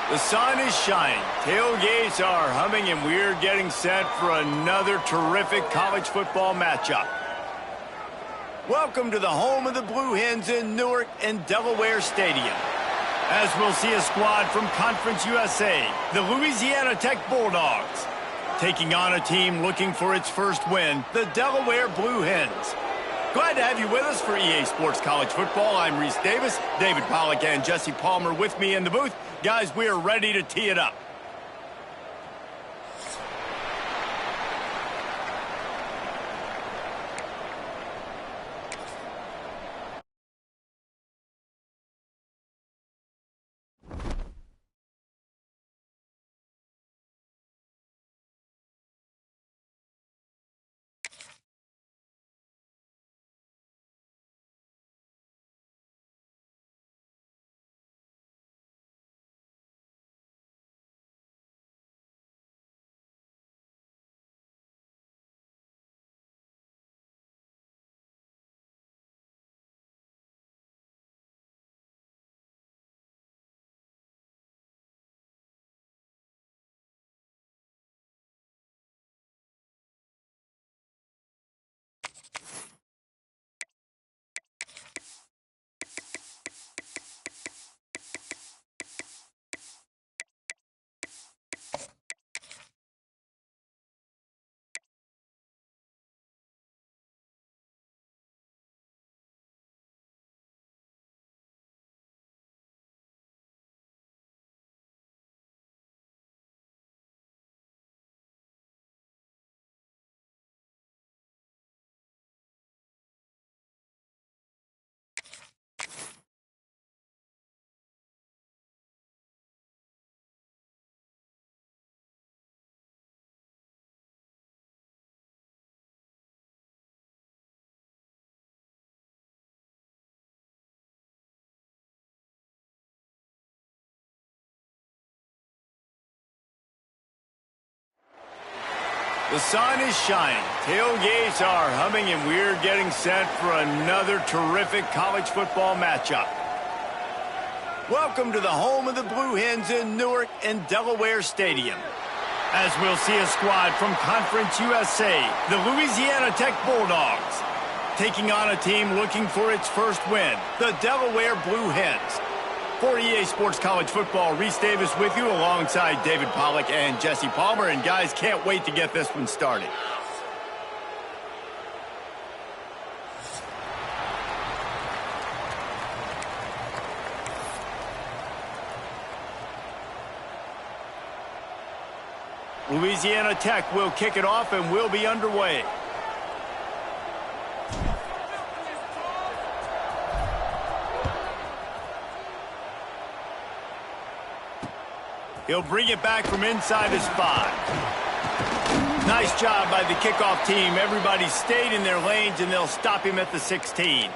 The sun is shining, tailgates are humming, and we're getting set for another terrific college football matchup. Welcome to the home of the Blue Hens in Newark and Delaware Stadium. As we'll see a squad from Conference USA, the Louisiana Tech Bulldogs, taking on a team looking for its first win, the Delaware Blue Hens. Glad to have you with us for EA Sports College Football. I'm Reese Davis, David Pollack and Jesse Palmer with me in the booth. Guys, we are ready to tee it up. The sun is shining, tailgates are humming, and we're getting set for another terrific college football matchup. Welcome to the home of the Blue Hens in Newark and Delaware Stadium. As we'll see a squad from Conference USA, the Louisiana Tech Bulldogs, taking on a team looking for its first win, the Delaware Blue Hens. For EA Sports College Football, Reese Davis with you alongside David Pollack and Jesse Palmer. And guys, can't wait to get this one started. Louisiana Tech will kick it off and we'll be underway. He'll bring it back from inside his 5. Nice job by the kickoff team. Everybody stayed in their lanes, and they'll stop him at the 16.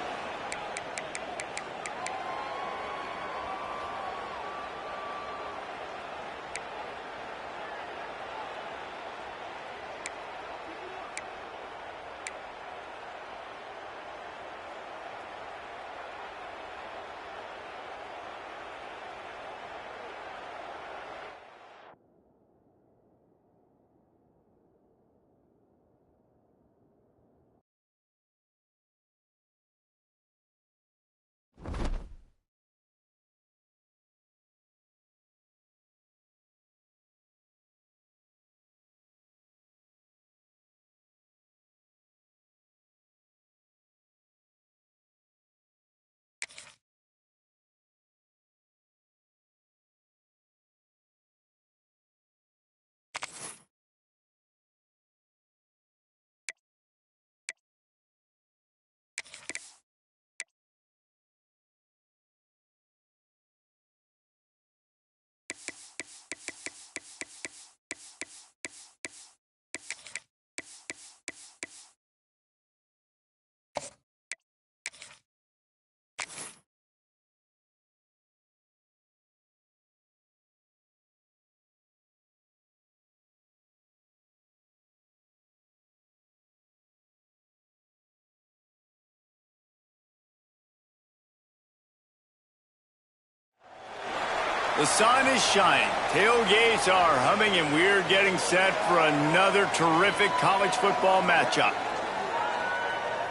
The sun is shining, tailgates are humming, and we're getting set for another terrific college football matchup.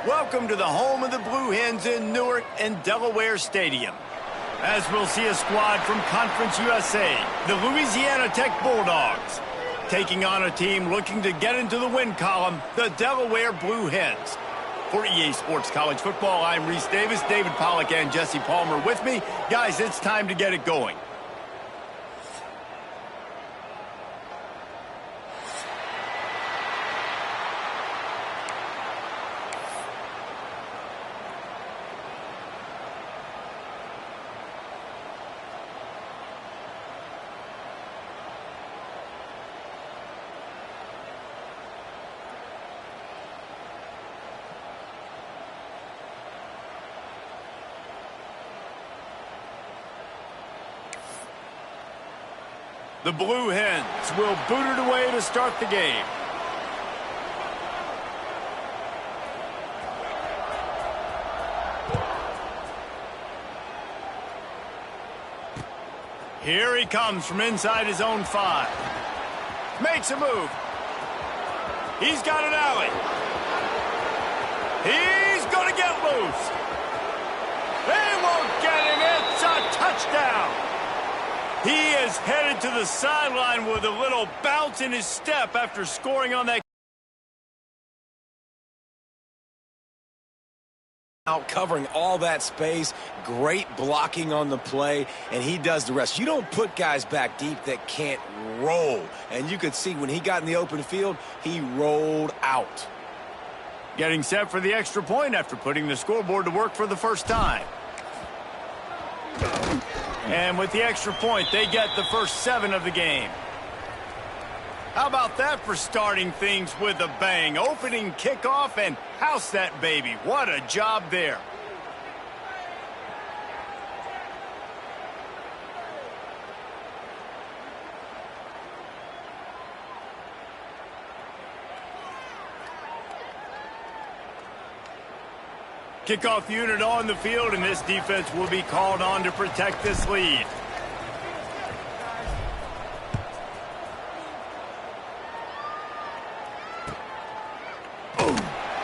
Welcome to the home of the Blue Hens in Newark and Delaware Stadium. As we'll see a squad from Conference USA, the Louisiana Tech Bulldogs, taking on a team looking to get into the win column, the Delaware Blue Hens. For EA Sports College Football, I'm Reese Davis, David Pollack, and Jesse Palmer with me. Guys, it's time to get it going. The Blue Hens will boot it away to start the game. Here he comes from inside his own 5. Makes a move. He's got an alley. He's going to get loose. They won't get him. It's a touchdown. He is headed to the sideline with a little bounce in his step after scoring on that. Out covering all that space, great blocking on the play, and he does the rest. You don't put guys back deep that can't roll. And you could see when he got in the open field, he rolled out. Getting set for the extra point after putting the scoreboard to work for the first time. And with the extra point, they get the first 7 of the game. How about that for starting things with a bang? Opening kickoff and house that baby. What a job there. Kickoff unit on the field, and this defense will be called on to protect this lead.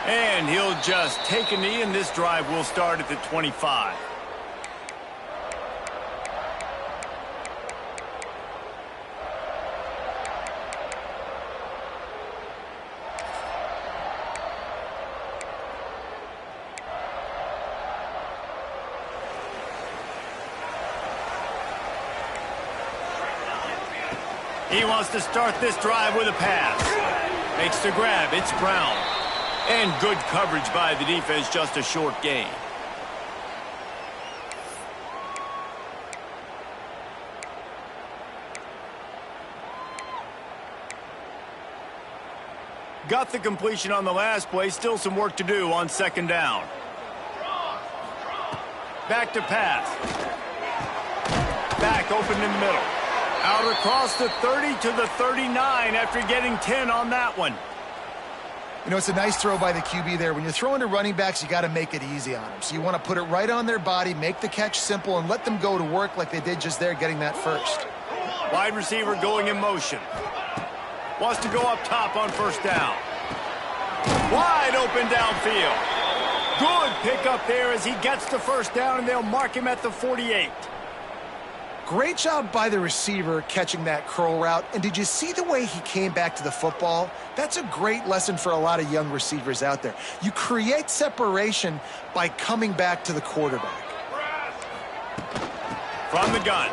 And he'll just take a knee, and this drive will start at the 25. He wants to start this drive with a pass. Makes the grab. It's Brown. And good coverage by the defense, just a short gain. Got the completion on the last play. Still some work to do on second down. Back to pass. Back open in the middle. Out across the 30 to the 39 after getting 10 on that one. You know, it's a nice throw by the QB there. When you're throwing to running backs, you got to make it easy on them. So you want to put it right on their body, make the catch simple, and let them go to work like they did just there, getting that first. Wide receiver going in motion. Wants to go up top on first down. Wide open downfield. Good pickup there as he gets the first down, and they'll mark him at the 48. Great job by the receiver catching that curl route. And did you see the way he came back to the football? That's a great lesson for a lot of young receivers out there. You create separation by coming back to the quarterback. From the gun.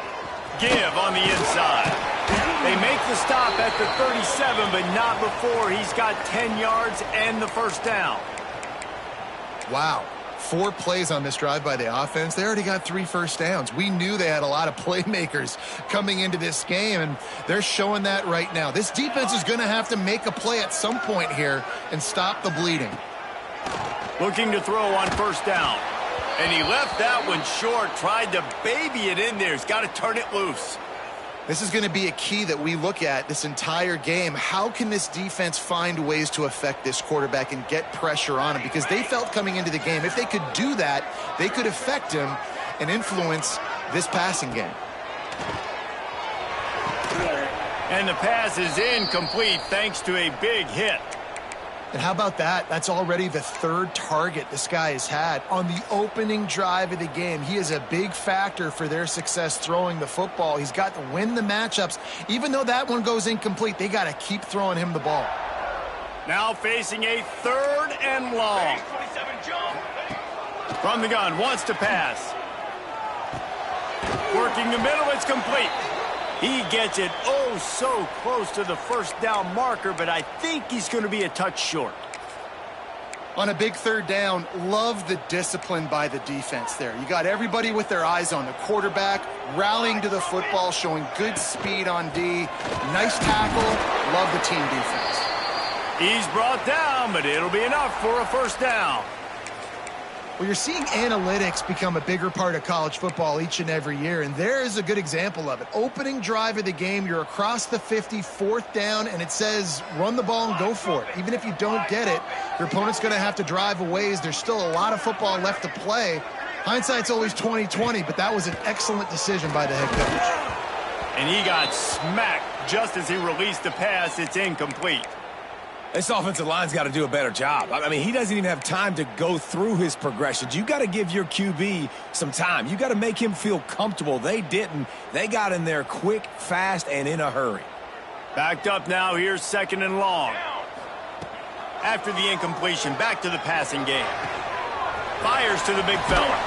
Give on the inside. They make the stop at the 37, but not before he's got 10 yards and the first down. Wow. 4 plays on this drive by the offense. They already got 3 first downs. We knew they had a lot of playmakers coming into this game, and they're showing that right now. This defense is going to have to make a play at some point here and stop the bleeding. Looking to throw on first down. And he left that one short, tried to baby it in there. He's got to turn it loose. This is going to be a key that we look at this entire game. How can this defense find ways to affect this quarterback and get pressure on him? Because they felt coming into the game, if they could do that, they could affect him and influence this passing game. And the pass is incomplete thanks to a big hit. And how about that? That's already the third target this guy has had on the opening drive of the game. He is a big factor for their success throwing the football. He's got to win the matchups. Even though that one goes incomplete, they got to keep throwing him the ball. Now facing a 3rd and long. From the gun, wants to pass. Working the middle, it's complete. He gets it oh so close to the first down marker, but I think he's going to be a touch short. On a big 3rd down, love the discipline by the defense there. You got everybody with their eyes on the quarterback, rallying to the football, showing good speed on D. Nice tackle. Love the team defense. He's brought down, but it'll be enough for a first down. Well, you're seeing analytics become a bigger part of college football each and every year, and there is a good example of it. Opening drive of the game, you're across the 50, 4th down, and it says run the ball and go for it. Even if you don't get it, your opponent's going to have to drive a ways. There's still a lot of football left to play. Hindsight's always 20/20, but that was an excellent decision by the head coach. And he got smacked just as he released the pass. It's incomplete. This offensive line's got to do a better job. I mean, he doesn't even have time to go through his progressions. You got to give your QB some time. You got to make him feel comfortable. They didn't. They got in there quick, fast, and in a hurry. Backed up now. Here's 2nd and long. After the incompletion, back to the passing game. Fires to the big fella.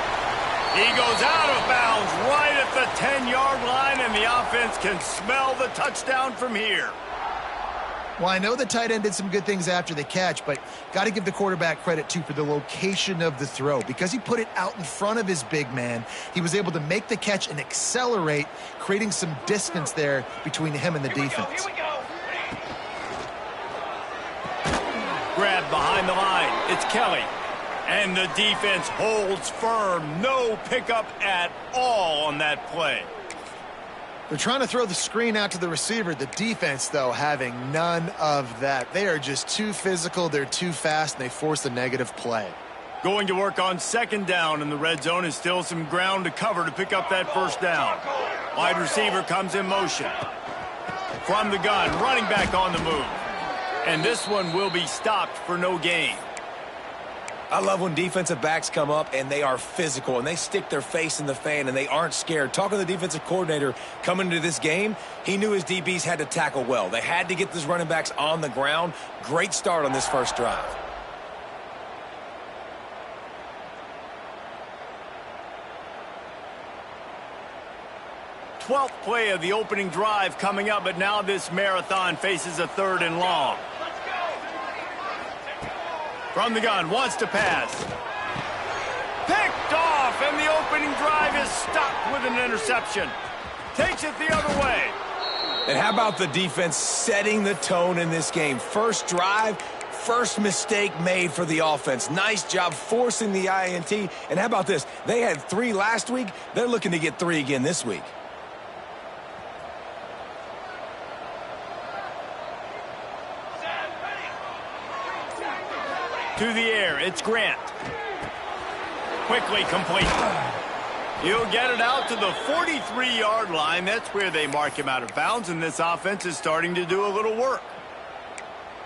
He goes out of bounds right at the 10-yard line, and the offense can smell the touchdown from here. Well, I know the tight end did some good things after the catch, but got to give the quarterback credit, too, for the location of the throw. Because he put it out in front of his big man, he was able to make the catch and accelerate, creating some distance there between him and the defense. Grabbed behind the line. It's Kelly. And the defense holds firm. No pickup at all on that play. They're trying to throw the screen out to the receiver. The defense, though, having none of that. They are just too physical. They're too fast, and they force a negative play. Going to work on 2nd down, and the red zone is still some ground to cover to pick up that first down. Wide receiver comes in motion. From the gun, running back on the move. And this one will be stopped for no gain. I love when defensive backs come up and they are physical and they stick their face in the fan and they aren't scared. Talking to the defensive coordinator coming into this game, he knew his DBs had to tackle well. They had to get these running backs on the ground. Great start on this first drive. Twelfth play of the opening drive coming up, but now this marathon faces a 3rd and long. From the gun, wants to pass. Picked off, and the opening drive is stopped with an interception. Takes it the other way. And how about the defense setting the tone in this game? First drive, first mistake made for the offense. Nice job forcing the INT. And how about this? They had 3 last week. They're looking to get 3 again this week. To the air, it's Grant. Quickly complete. He'll get it out to the 43-yard line. That's where they mark him out of bounds, and this offense is starting to do a little work.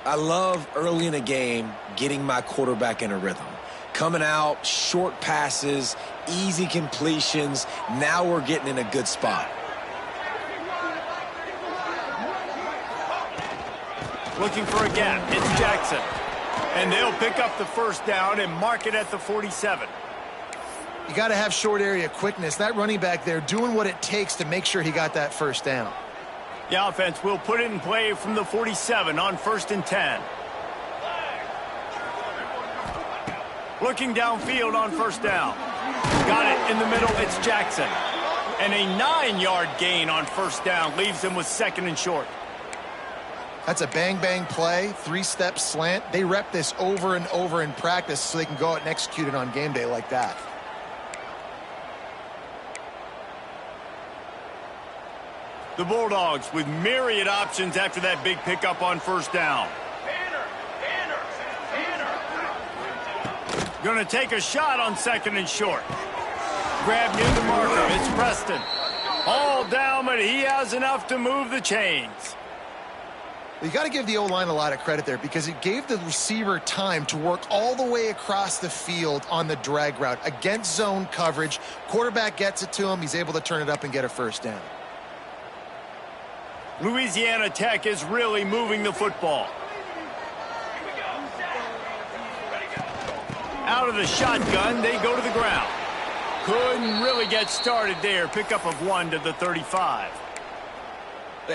I love early in a game getting my quarterback in a rhythm. Coming out, short passes, easy completions. Now we're getting in a good spot. Looking for a gap. It's Jackson. And they'll pick up the first down and mark it at the 47. You got to have short area quickness. That running back there doing what it takes to make sure he got that first down. The offense will put it in play from the 47 on 1st and 10. Looking downfield on first down. Got it in the middle. It's Jackson. And a 9-yard gain on first down leaves him with 2nd and short. That's a bang-bang play, 3-step slant. They rep this over and over in practice so they can go out and execute it on game day like that. The Bulldogs with myriad options after that big pickup on first down. Going to take a shot on 2nd and short. Grabbed near the marker. It's Preston. All down, but he has enough to move the chains. You got to give the O-line a lot of credit there because it gave the receiver time to work all the way across the field on the drag route against zone coverage. Quarterback gets it to him. He's able to turn it up and get a first down. Louisiana Tech is really moving the football. Out of the shotgun, they go to the ground. Couldn't really get started there. Pickup of 1 to the 35.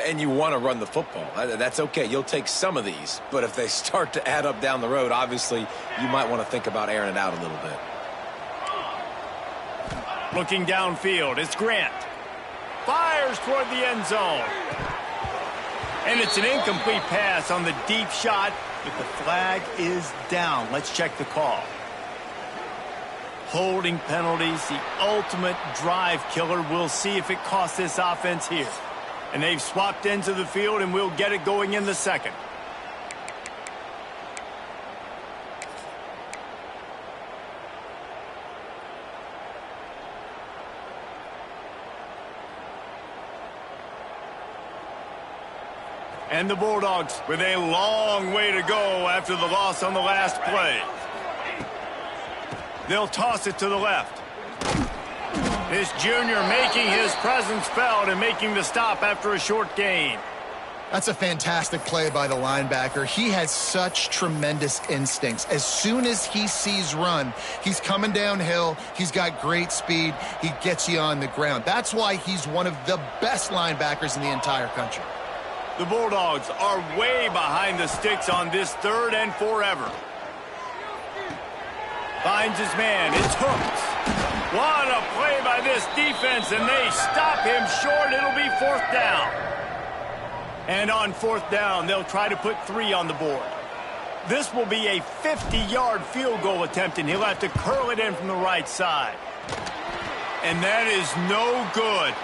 And you want to run the football. That's okay. You'll take some of these. But if they start to add up down the road, obviously, you might want to think about airing it out a little bit. Looking downfield, it's Grant. Fires toward the end zone. And it's an incomplete pass on the deep shot, but the flag is down. Let's check the call. Holding penalties, the ultimate drive killer. We'll see if it costs this offense here. And they've swapped ends of the field, and we'll get it going in the second. And the Bulldogs with a long way to go after the loss on the last play. They'll toss it to the left. This junior making his presence felt and making the stop after a short gain. That's a fantastic play by the linebacker. He has such tremendous instincts. As soon as he sees run, he's coming downhill. He's got great speed. He gets you on the ground. That's why he's one of the best linebackers in the entire country. The Bulldogs are way behind the sticks on this 3rd and forever. Finds his man. It's Hooks. What a play by this defense, and they stop him short. It'll be 4th down. And on 4th down, they'll try to put 3 on the board. This will be a 50-yard field goal attempt, and he'll have to curl it in from the right side. And that is no good.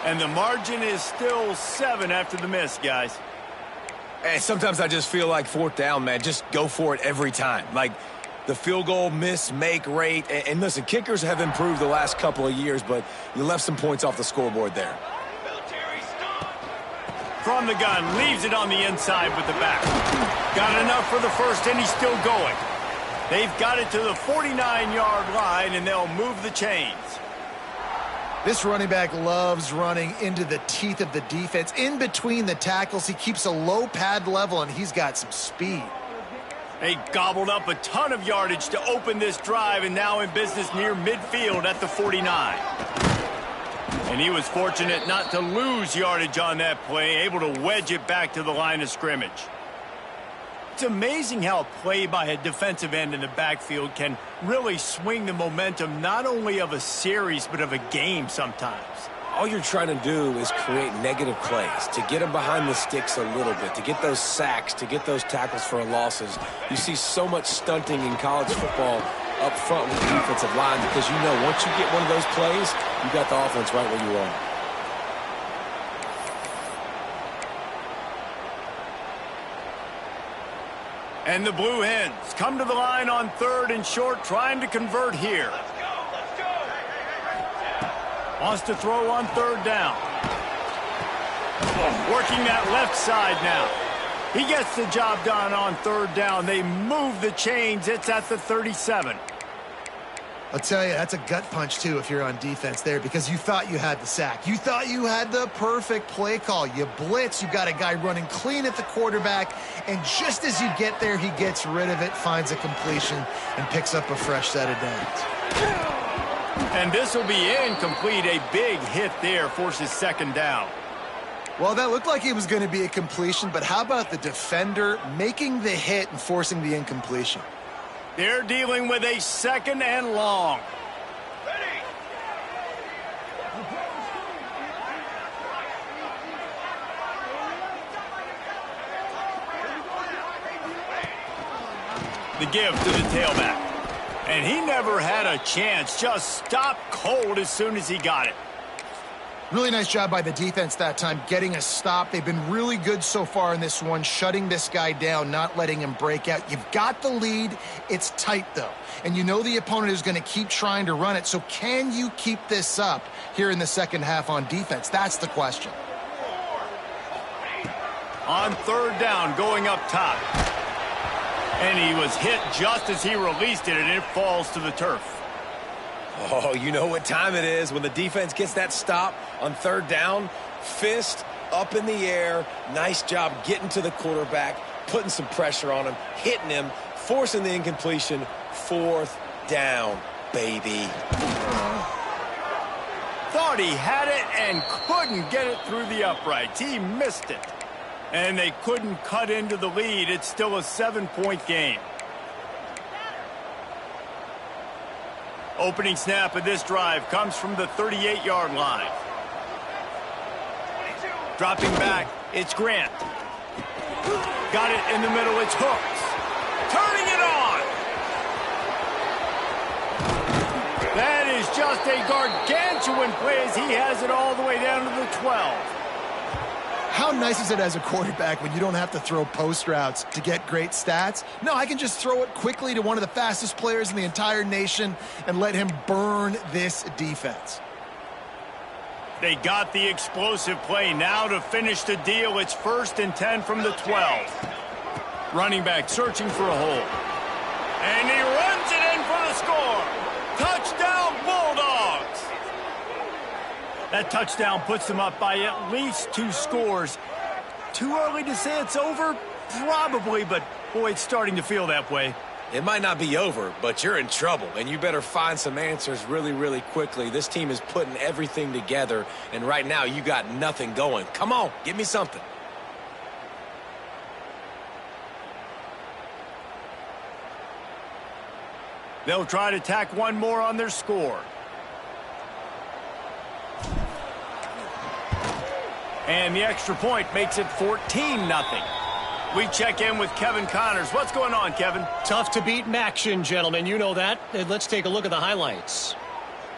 And the margin is still 7 after the miss, guys. And sometimes I just feel like 4th down, man, just go for it every time. Like the field goal miss-make rate. And listen, kickers have improved the last couple of years, but you left some points off the scoreboard there. From the gun, leaves it on the inside with the back. Got enough for the first, and he's still going. They've got it to the 49-yard line, and they'll move the chains. This running back loves running into the teeth of the defense. In between the tackles, he keeps a low pad level, and he's got some speed. They gobbled up a ton of yardage to open this drive, and now in business near midfield at the 49. And he was fortunate not to lose yardage on that play, able to wedge it back to the line of scrimmage. It's amazing how a play by a defensive end in the backfield can really swing the momentum not only of a series but of a game sometimes. All you're trying to do is create negative plays, to get them behind the sticks a little bit, to get those sacks, to get those tackles for losses. You see so much stunting in college football up front with the defensive line because you know once you get one of those plays, you got the offense right where you are. And the Blue Hens come to the line on 3rd and short, trying to convert here. Let's go. Wants to throw on 3rd down. Working that left side now. He gets the job done on 3rd down. They move the chains. It's at the 37. I'll tell you, that's a gut punch, too, if you're on defense there, because you thought you had the sack. You thought you had the perfect play call. You blitz, you got a guy running clean at the quarterback, and just as you get there, he gets rid of it, finds a completion, and picks up a fresh set of downs. And this will be incomplete. A big hit there forces 2nd down. Well, that looked like it was going to be a completion, but how about the defender making the hit and forcing the incompletion? They're dealing with a 2nd and long. Ready. The give to the tailback. And he never had a chance. Just stopped cold as soon as he got it. Really nice job by the defense that time, getting a stop. They've been really good so far in this one, shutting this guy down, not letting him break out. You've got the lead. It's tight, though. And you know the opponent is going to keep trying to run it. So can you keep this up here in the second half on defense? That's the question. On third down, going up top. And he was hit just as he released it, and it falls to the turf. Oh, you know what time it is when the defense gets that stop on third down. Fist up in the air. Nice job getting to the quarterback, putting some pressure on him, hitting him, forcing the incompletion. Fourth down, baby. Thought he had it and couldn't get it through the uprights. He missed it. And they couldn't cut into the lead. It's still a 7-point game. Opening snap of this drive comes from the 38-yard line. Dropping back, it's Grant. Got it in the middle, it's Hooks. Turning it on! That is just a gargantuan play as he has it all the way down to the 12. How nice is it as a quarterback when you don't have to throw post routes to get great stats? No, I can just throw it quickly to one of the fastest players in the entire nation and let him burn this defense. They got the explosive play. Now to finish the deal, it's 1st and 10 from the 12. Running back searching for a hole. And he runs it in for the score. Touchdown, Bulldogs! That touchdown puts them up by at least 2 scores. Too early to say it's over? Probably, but boy, it's starting to feel that way. It might not be over, but you're in trouble, and you better find some answers really, really quickly. This team is putting everything together, and right now you got nothing going. Come on, give me something. They'll try to tack one more on their score. And the extra point makes it 14-0. We check in with Kevin Connors. What's going on, Kevin? Tough to beat Maction, gentlemen. You know that. Let's take a look at the highlights.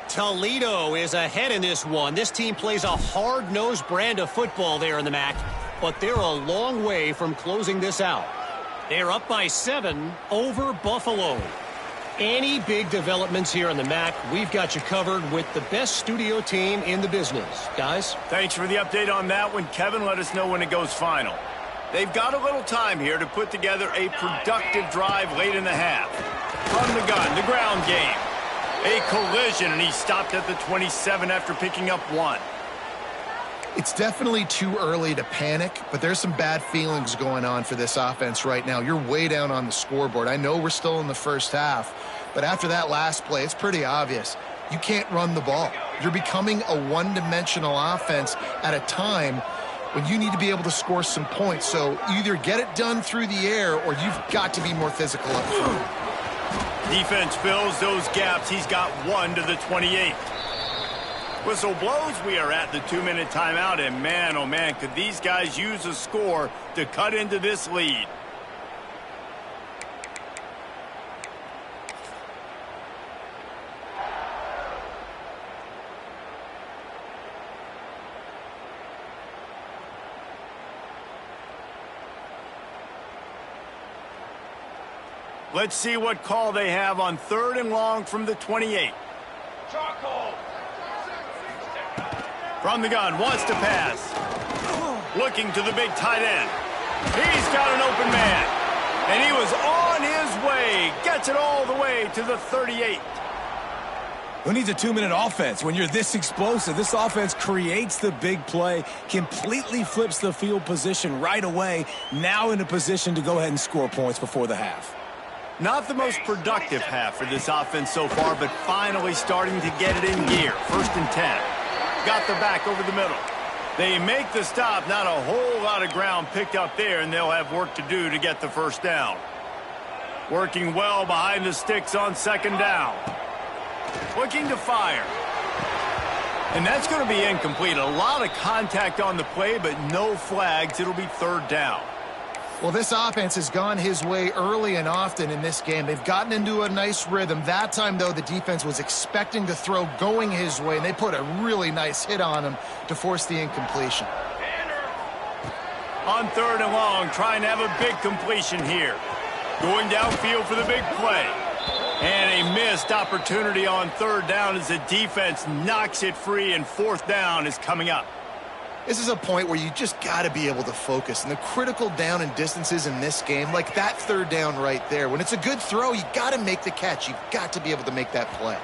Toledo is ahead in this one. This team plays a hard-nosed brand of football there in the MAC, but they're a long way from closing this out. They're up by 7 over Buffalo. Any big developments here in the MAC, we've got you covered with the best studio team in the business. Guys? Thanks for the update on that one, Kevin. Let us know when it goes final. They've got a little time here to put together a productive drive late in the half. From the gun, the ground game. A collision, and he stopped at the 27 after picking up 1. It's definitely too early to panic, but there's some bad feelings going on for this offense right now. You're way down on the scoreboard. I know we're still in the first half, but after that last play, it's pretty obvious. You can't run the ball. You're becoming a one-dimensional offense at a time when you need to be able to score some points. So either get it done through the air or you've got to be more physical up front. Defense fills those gaps. He's got 1 to the 28. Whistle blows. We are at the 2-minute timeout, and man, oh man, could these guys use a score to cut into this lead. Let's see what call they have on 3rd and long from the 28. From the gun, wants to pass. Looking to the big tight end. He's got an open man. And he was on his way. Gets it all the way to the 38. Who needs a 2-minute offense when you're this explosive? This offense creates the big play, completely flips the field position right away, now in a position to go ahead and score points before the half. Not the most productive half for this offense so far, but finally starting to get it in gear. 1st and 10. Got the back over the middle. They make the stop. Not a whole lot of ground picked up there, and they'll have work to do to get the 1st down. Working well behind the sticks on 2nd down. Looking to fire. And that's going to be incomplete. A lot of contact on the play, but no flags. It'll be 3rd down. Well, this offense has gone his way early and often in this game. They've gotten into a nice rhythm. That time, though, the defense was expecting to throw going his way, and they put a really nice hit on him to force the incompletion. On 3rd and long, trying to have a big completion here. Going downfield for the big play. And a missed opportunity on 3rd down as the defense knocks it free, and 4th down is coming up. This is a point where you just got to be able to focus. And the critical down and distances in this game, like that third down right there, when it's a good throw, you got to make the catch. You've got to be able to make that play.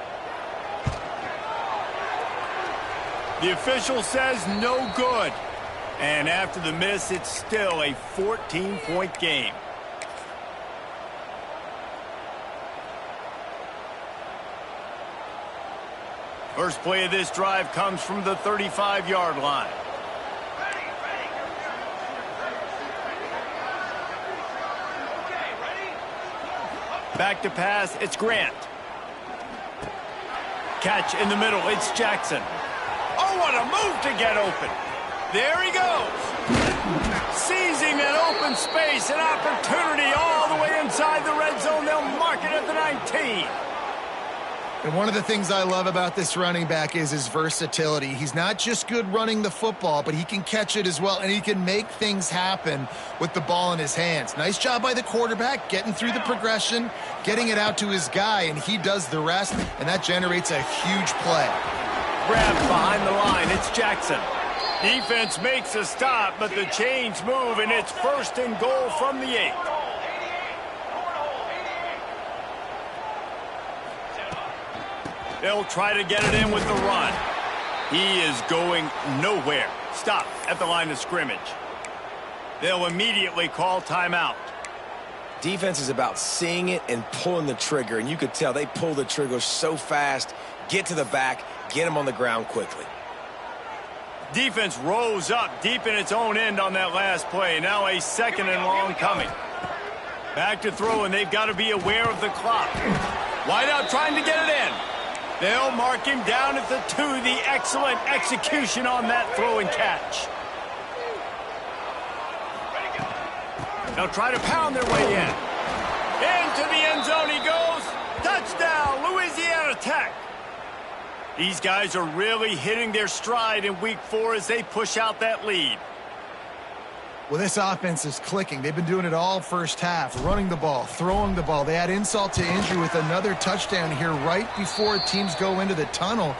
The official says no good. And after the miss, it's still a 14-point game. First play of this drive comes from the 35-yard line. Back to pass, it's Grant. Catch in the middle, it's Jackson. Oh, what a move to get open. There he goes. Seizing an open space, an opportunity all the way inside the red zone. They'll mark it at the 19. And one of the things I love about this running back is his versatility. He's not just good running the football, but he can catch it as well, and he can make things happen with the ball in his hands. Nice job by the quarterback, getting through the progression, getting it out to his guy, and he does the rest, and that generates a huge play. Grab behind the line, it's Jackson. Defense makes a stop, but the chains move, and it's 1st and goal from the 8. They'll try to get it in with the run. He is going nowhere. Stop at the line of scrimmage. They'll immediately call timeout. Defense is about seeing it and pulling the trigger, and you could tell they pull the trigger so fast, get to the back, get him on the ground quickly. Defense rose up deep in its own end on that last play. Now a 2nd and long coming. Back to throw, and they've got to be aware of the clock. Wide out trying to get it in. They'll mark him down at the 2. The excellent execution on that throw and catch. They'll try to pound their way in. Into the end zone he goes. Touchdown, Louisiana Tech. These guys are really hitting their stride in week 4 as they push out that lead. Well, this offense is clicking. They've been doing it all first half, running the ball, throwing the ball. They add insult to injury with another touchdown here right before teams go into the tunnel.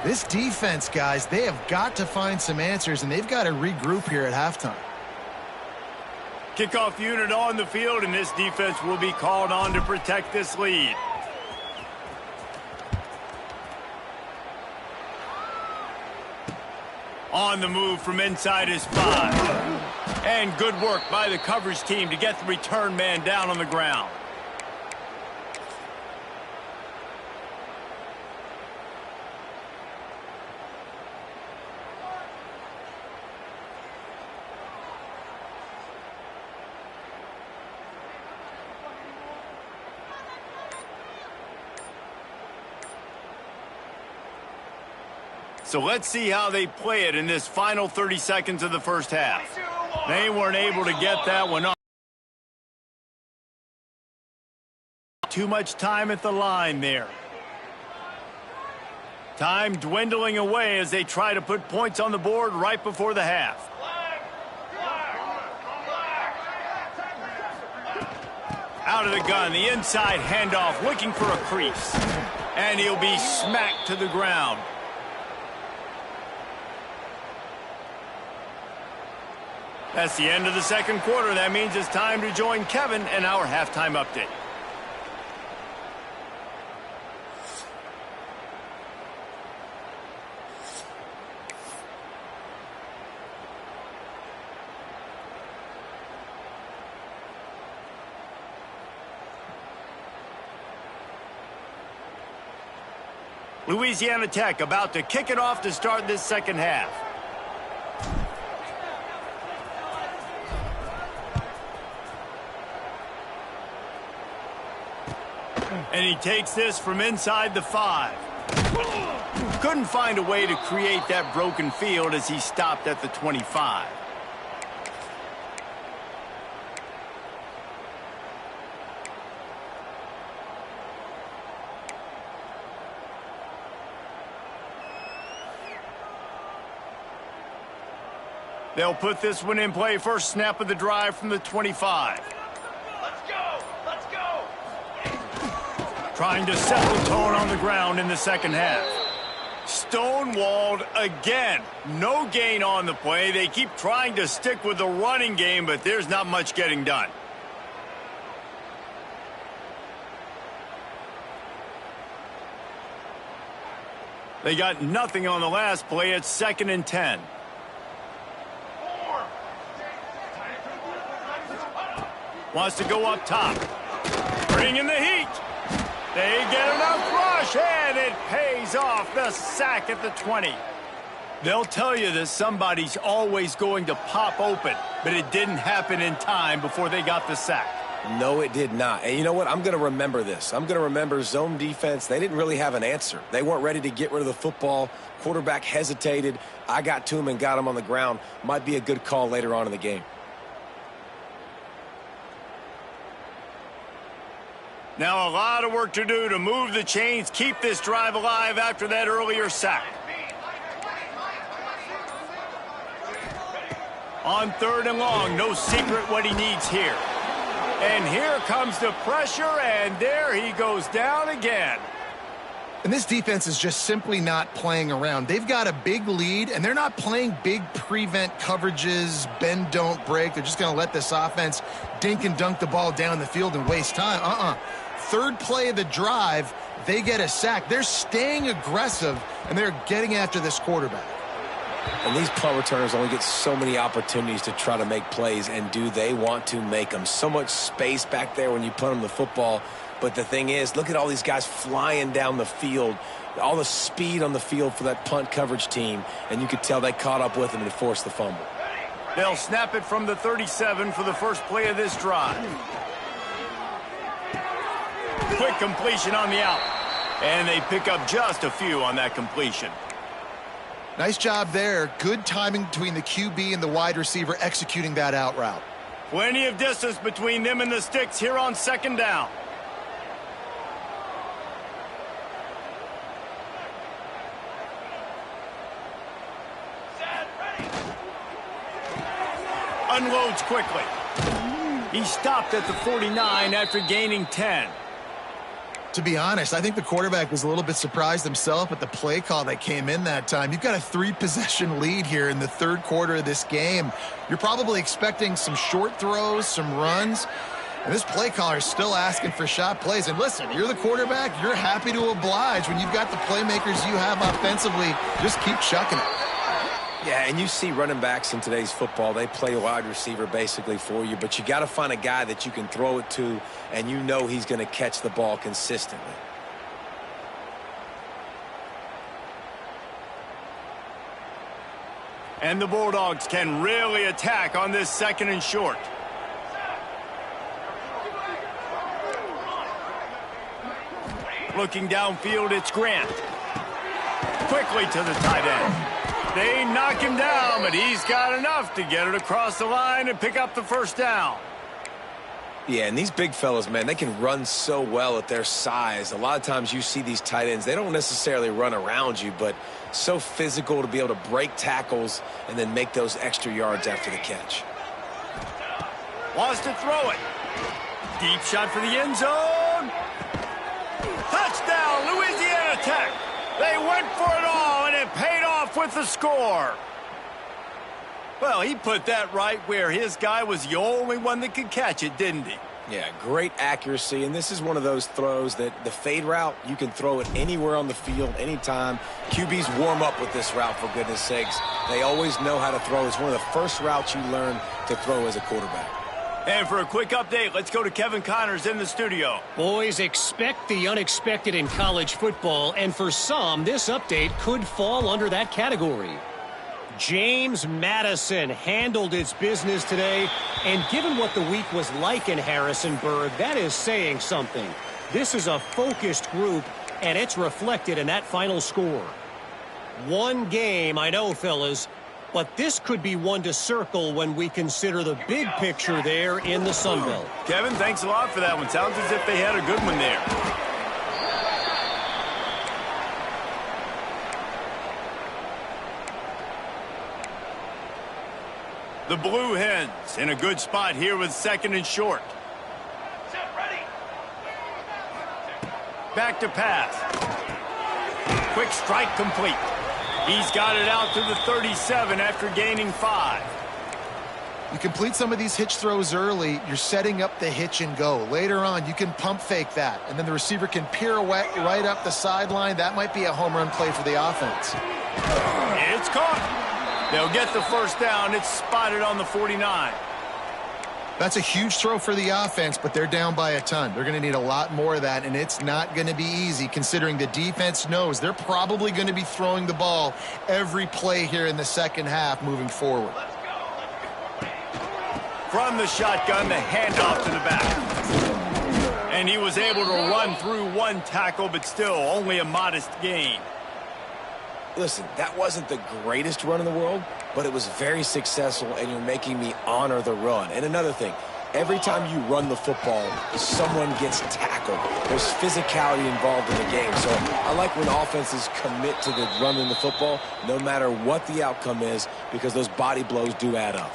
This defense, guys, they have got to find some answers, and they've got to regroup here at halftime. Kickoff unit on the field, and this defense will be called on to protect this lead. On the move from inside his 5. And good work by the coverage team to get the return man down on the ground. So let's see how they play it in this final 30 seconds of the first half. They weren't able to get that one up. Too much time at the line there. Time dwindling away as they try to put points on the board right before the half. Out of the gun, the inside handoff, looking for a crease. And he'll be smacked to the ground. That's the end of the second quarter. That means it's time to join Kevin and our halftime update. Louisiana Tech about to kick it off to start this second half. And he takes this from inside the 5. Couldn't find a way to create that broken field as he stopped at the 25. They'll put this one in play. First snap of the drive from the 25. Trying to set the tone on the ground in the second half. Stonewalled again. No gain on the play. They keep trying to stick with the running game, but there's not much getting done. They got nothing on the last play. It's 2nd and 10. Wants to go up top. Bringing the heat. They get enough rush, and it pays off. The sack at the 20. They'll tell you that somebody's always going to pop open, but it didn't happen in time before they got the sack. No, it did not. And you know what? I'm going to remember this. I'm going to remember zone defense. They didn't really have an answer. They weren't ready to get rid of the football. Quarterback hesitated. I got to him and got him on the ground. Might be a good call later on in the game. Now a lot of work to do to move the chains, keep this drive alive after that earlier sack. On 3rd and long, no secret what he needs here. And here comes the pressure, and there he goes down again. And this defense is just simply not playing around. They've got a big lead, and they're not playing big prevent coverages, bend, don't break. They're just going to let this offense dink and dunk the ball down the field and waste time. 3rd play of the drive, they get a sack. They're staying aggressive, and they're getting after this quarterback. And these punt returners only get so many opportunities to try to make plays, and do they want to make them? So much space back there when you punt them the football. But the thing is, look at all these guys flying down the field, all the speed on the field for that punt coverage team, and you could tell they caught up with them and forced the fumble. They'll snap it from the 37 for the first play of this drive. Quick completion on the out. And they pick up just a few on that completion. Nice job there. Good timing between the QB and the wide receiver executing that out route. Plenty of distance between them and the sticks here on 2nd down. Unloads quickly. He stopped at the 49 after gaining 10. To be honest, I think the quarterback was a little bit surprised himself at the play call that came in that time. You've got a 3-possession lead here in the 3rd quarter of this game. You're probably expecting some short throws, some runs, and this play caller is still asking for shot plays. And listen, you're the quarterback. You're happy to oblige when you've got the playmakers you have offensively. Just keep chucking it. Yeah, and you see running backs in today's football, they play wide receiver basically for you, but you got to find a guy that you can throw it to, and you know he's going to catch the ball consistently. And the Bulldogs can really attack on this 2nd and short. Looking downfield, it's Grant. Quickly to the tight end. They knock him down, but he's got enough to get it across the line and pick up the 1st down. Yeah, and these big fellas, man, they can run so well at their size. A lot of times you see these tight ends, they don't necessarily run around you, but so physical to be able to break tackles and then make those extra yards after the catch. Wants to throw it. Deep shot for the end zone. Touchdown, Louisiana Tech. They went for it all, and it paid off with the score. Well, he put that right where his guy was the only one that could catch it, didn't he? Yeah, great accuracy, and this is one of those throws that the fade route, you can throw it anywhere on the field, anytime. QBs warm up with this route, for goodness sakes. They always know how to throw. It's one of the first routes you learn to throw as a quarterback. And for a quick update, let's go to Kevin Connors in the studio. Boys, expect the unexpected in college football, and for some, this update could fall under that category. James Madison handled its business today, and given what the week was like in Harrisonburg, that is saying something. This is a focused group, and it's reflected in that final score. One game, I know, fellas, but this could be one to circle when we consider the big picture there in the Sun Belt. Kevin, thanks a lot for that one. Sounds as if they had a good one there. The Blue Hens in a good spot here with 2nd and short. Back to pass. quick strike complete. He's got it out to the 37 after gaining 5. You complete some of these hitch throws early, you're setting up the hitch and go. Later on, you can pump fake that, and then the receiver can pirouette right up the sideline. That might be a home run play for the offense. It's caught. They'll get the first down. It's spotted on the 49. That's a huge throw for the offense, but they're down by a ton. They're going to need a lot more of that, and it's not going to be easy considering the defense knows they're probably going to be throwing the ball every play here in the second half moving forward. From the shotgun, the handoff to the back. And he was able to run through one tackle, but still only a modest gain. Listen, that wasn't the greatest run in the world, but it was very successful, and you're making me honor the run. And another thing, every time you run the football, someone gets tackled. There's physicality involved in the game. So I like when offenses commit to the running the football, no matter what the outcome is, because those body blows do add up.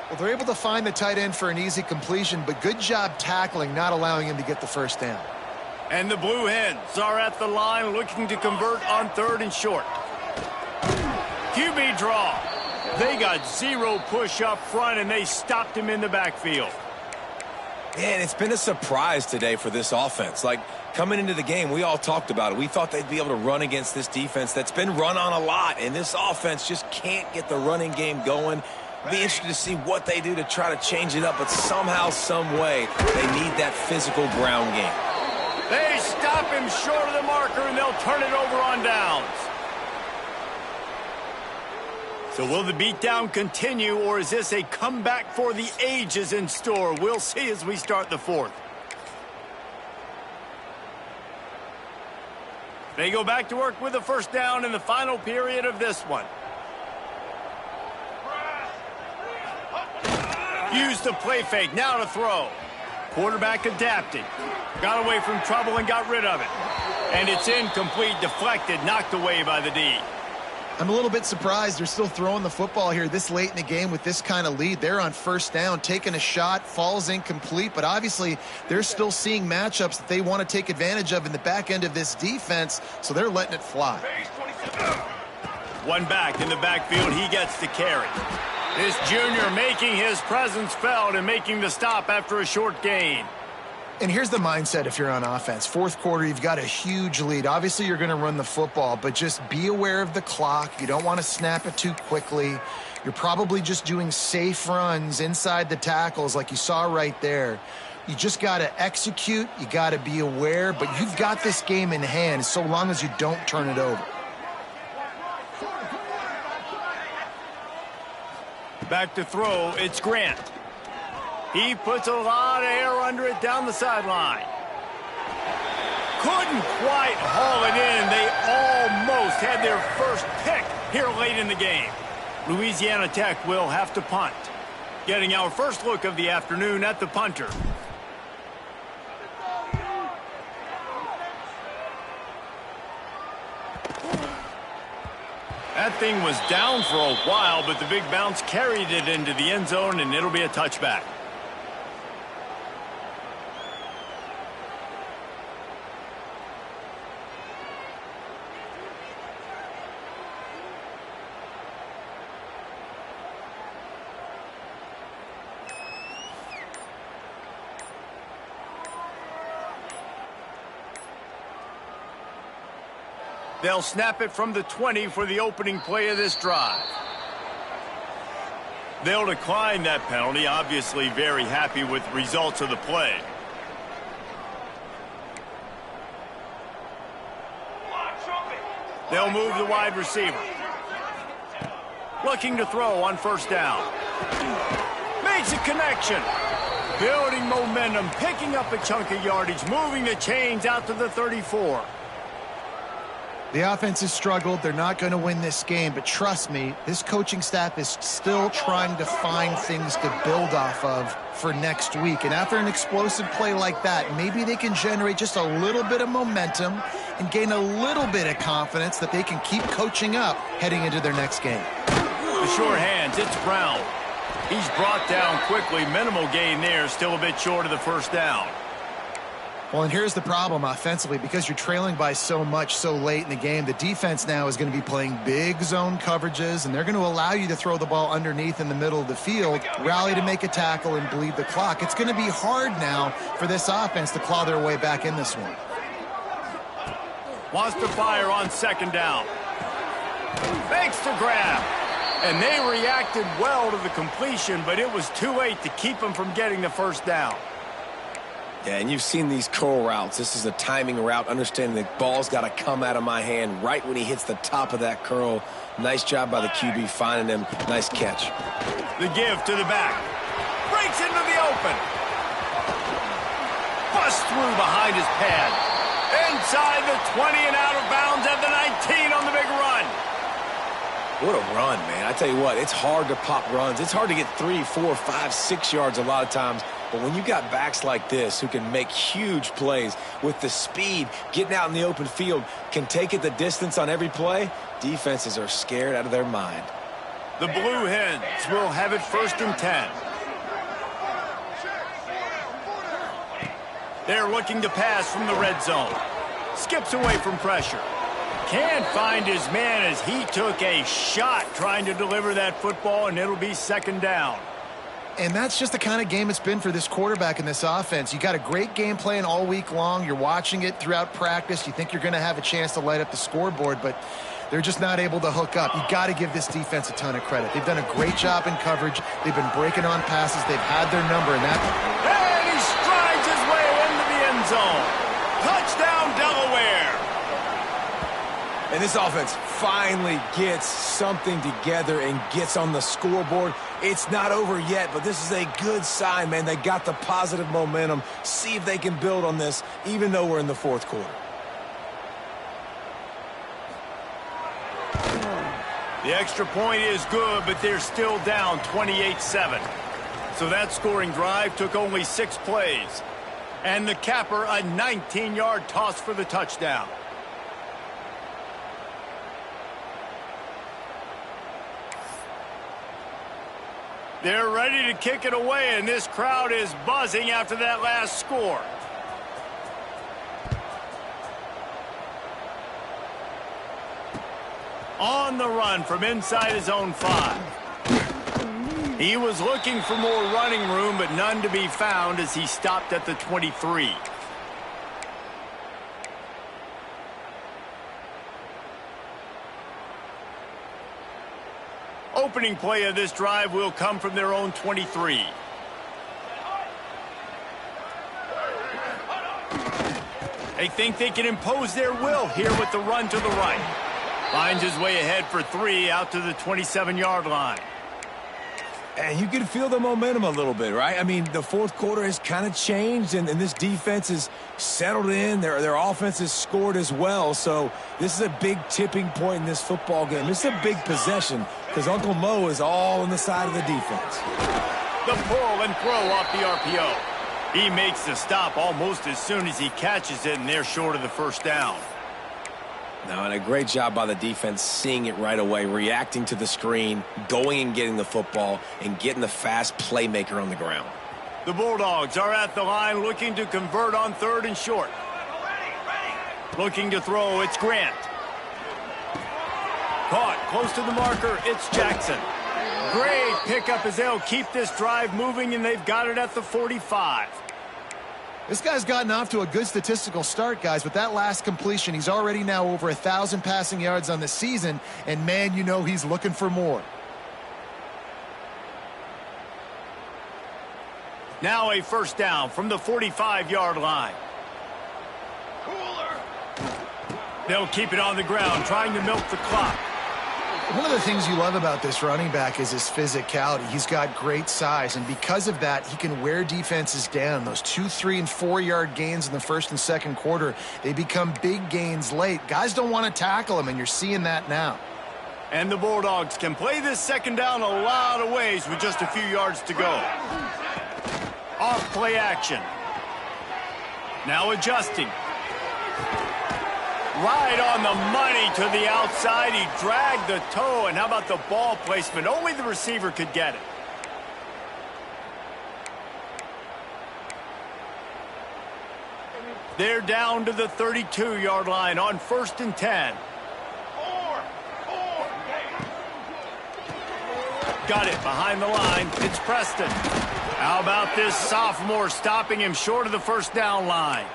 Well, they're able to find the tight end for an easy completion, but good job tackling, not allowing him to get the first down. And the Blue Hens are at the line looking to convert on 3rd and short. QB draw. They got 0 push up front, and they stopped him in the backfield. Man, it's been a surprise today for this offense. Like, coming into the game, we all talked about it. We thought they'd be able to run against this defense that's been run on a lot, and this offense just can't get the running game going. Be interested to see what they do to try to change it up, but somehow, some way, they need that physical ground game. They stop him short of the marker, and they'll turn it over on downs. So will the beatdown continue, or is this a comeback for the ages in store? We'll see as we start the 4th. They go back to work with a first down in the final period of this one. Used the play fake, now to throw. Quarterback adapted. Got away from trouble and got rid of it. And it's incomplete, deflected, knocked away by the D. I'm a little bit surprised they're still throwing the football here this late in the game with this kind of lead. They're on first down, taking a shot, falls incomplete, but obviously they're still seeing matchups that they want to take advantage of in the back end of this defense, so they're letting it fly. One back in the backfield, he gets the carry. This junior making his presence felt and making the stop after a short gain. And here's the mindset if you're on offense. 4th quarter, you've got a huge lead. Obviously, you're going to run the football, but just be aware of the clock. You don't want to snap it too quickly. You're probably just doing safe runs inside the tackles like you saw right there. You just got to execute. You got to be aware, but you've got this game in hand so long as you don't turn it over. Back to throw, it's Grant. He puts a lot of air under it down the sideline. Couldn't quite haul it in. They almost had their first pick here late in the game. Louisiana Tech will have to punt. Getting our first look of the afternoon at the punter. That thing was down for a while, but the big bounce carried it into the end zone, and it'll be a touchback. They'll snap it from the 20 for the opening play of this drive. They'll decline that penalty, obviously very happy with the results of the play. They'll move the wide receiver. Looking to throw on first down. Makes a connection. Building momentum, picking up a chunk of yardage, moving the chains out to the 34. The offense has struggled. They're not going to win this game, but trust me, this coaching staff is still trying to find things to build off of for next week. And after an explosive play like that, maybe they can generate just a little bit of momentum and gain a little bit of confidence that they can keep coaching up heading into their next game. The short hands, it's Brown. He's brought down quickly. Minimal gain there, still a bit short of the first down. Well, and here's the problem offensively. Because you're trailing by so much so late in the game, the defense now is going to be playing big zone coverages, and they're going to allow you to throw the ball underneath in the middle of the field, rally to make a tackle, and bleed the clock. It's going to be hard now for this offense to claw their way back in this one. Wants to fire on second down. Makes the grab. And they reacted well to the completion, but it was too late to keep them from getting the first down. Yeah, and you've seen these curl routes. This is a timing route, understanding the ball's got to come out of my hand right when he hits the top of that curl. Nice job by the QB finding him. Nice catch. The give to the back. Breaks into the open. Busts through behind his pad. Inside the 20 and out of bounds at the 19 on the big run. What a run, man. I tell you what, it's hard to pop runs. It's hard to get 3, 4, 5, 6 yards a lot of times. But when you got backs like this who can make huge plays with the speed, getting out in the open field, can take it the distance on every play, defenses are scared out of their mind. The Blue Hens will have it 1st and 10. They're looking to pass from the red zone. Skips away from pressure. Can't find his man as he took a shot trying to deliver that football, and it'll be 2nd down. And that's just the kind of game it's been for this quarterback in this offense. You got a great game plan all week long. You're watching it throughout practice. You think you're going to have a chance to light up the scoreboard, but they're just not able to hook up. You got to give this defense a ton of credit. They've done a great job in coverage. They've been breaking on passes. They've had their number, and that. And he strides his way into the end zone. Touchdown, Delaware. And this offense finally gets something together and gets on the scoreboard. It's not over yet, but this is a good sign, man. They got the positive momentum. See if they can build on this, even though we're in the 4th quarter. The extra point is good, but they're still down 28-7. So that scoring drive took only 6 plays. And the capper, a 19-yard toss for the touchdown. They're ready to kick it away, and this crowd is buzzing after that last score. On the run from inside his own 5. He was looking for more running room, but none to be found as he stopped at the 23. Opening play of this drive will come from their own 23. They think they can impose their will here with the run to the right. Finds his way ahead for 3 out to the 27-yard line. And you can feel the momentum a little bit, right? I mean, the 4th quarter has kind of changed, and this defense is settled in. Their offense has scored as well. So this is a big tipping point in this football game. It's a big possession because Uncle Mo is all on the side of the defense. The pull and throw off the RPO. He makes the stop almost as soon as he catches it, and they're short of the 1st down. Now, and a great job by the defense seeing it right away, reacting to the screen, going and getting the football, and getting the fast playmaker on the ground. The Bulldogs are at the line looking to convert on 3rd and short. Looking to throw, it's Grant. Caught close to the marker, it's Jackson. Great pickup as they'll keep this drive moving, and they've got it at the 45. This guy's gotten off to a good statistical start, guys. With that last completion, he's already now over 1,000 passing yards on the season, and man, you know he's looking for more. Now a 1st down from the 45-yard line. They'll keep it on the ground, trying to milk the clock. One of the things you love about this running back is his physicality. He's got great size, and because of that, he can wear defenses down. Those 2, 3, and 4-yard gains in the 1st and 2nd quarter, they become big gains late. Guys don't want to tackle him, and you're seeing that now. And the Bulldogs can play this 2nd down a lot of ways with just a few yards to go. Off play action. Now adjusting. Right on the money to the outside. He dragged the toe, and how about the ball placement? Only the receiver could get it. They're down to the 32-yard line on 1st and 10. Got it behind the line. It's Preston. How about this sophomore stopping him short of the first down line?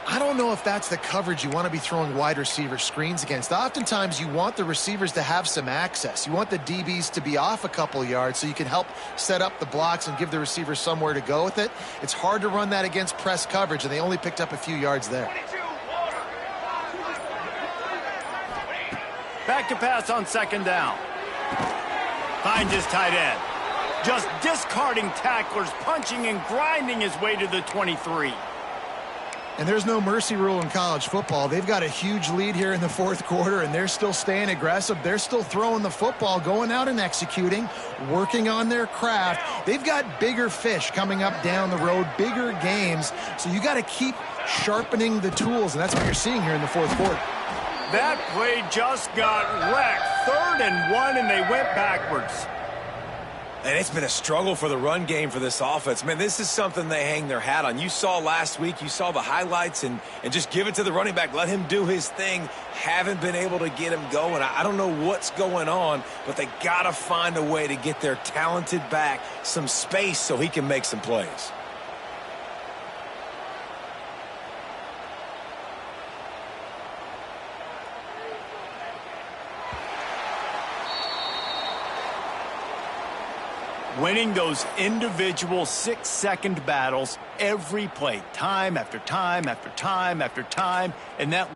I don't know if that's the coverage you want to be throwing wide receiver screens against. Oftentimes, you want the receivers to have some access. You want the DBs to be off a couple yards so you can help set up the blocks and give the receivers somewhere to go with it. It's hard to run that against press coverage, and they only picked up a few yards there. Back to pass on 2nd down. Finds his tight end. Just discarding tacklers, punching and grinding his way to the 23. And there's no mercy rule in college football. They've got a huge lead here in the 4th quarter, and they're still staying aggressive. They're still throwing the football, going out and executing, working on their craft. They've got bigger fish coming up down the road, bigger games. So you got to keep sharpening the tools, and that's what you're seeing here in the 4th quarter. That play just got wrecked. 3rd and 1, and they went backwards. And it's been a struggle for the run game for this offense. Man, this is something they hang their hat on. You saw last week, you saw the highlights, and just give it to the running back. Let him do his thing. Haven't been able to get him going. I don't know what's going on, but they got to find a way to get their talented back some space so he can make some plays. Winning those individual 6-second battles every play, time after time after time after time, and that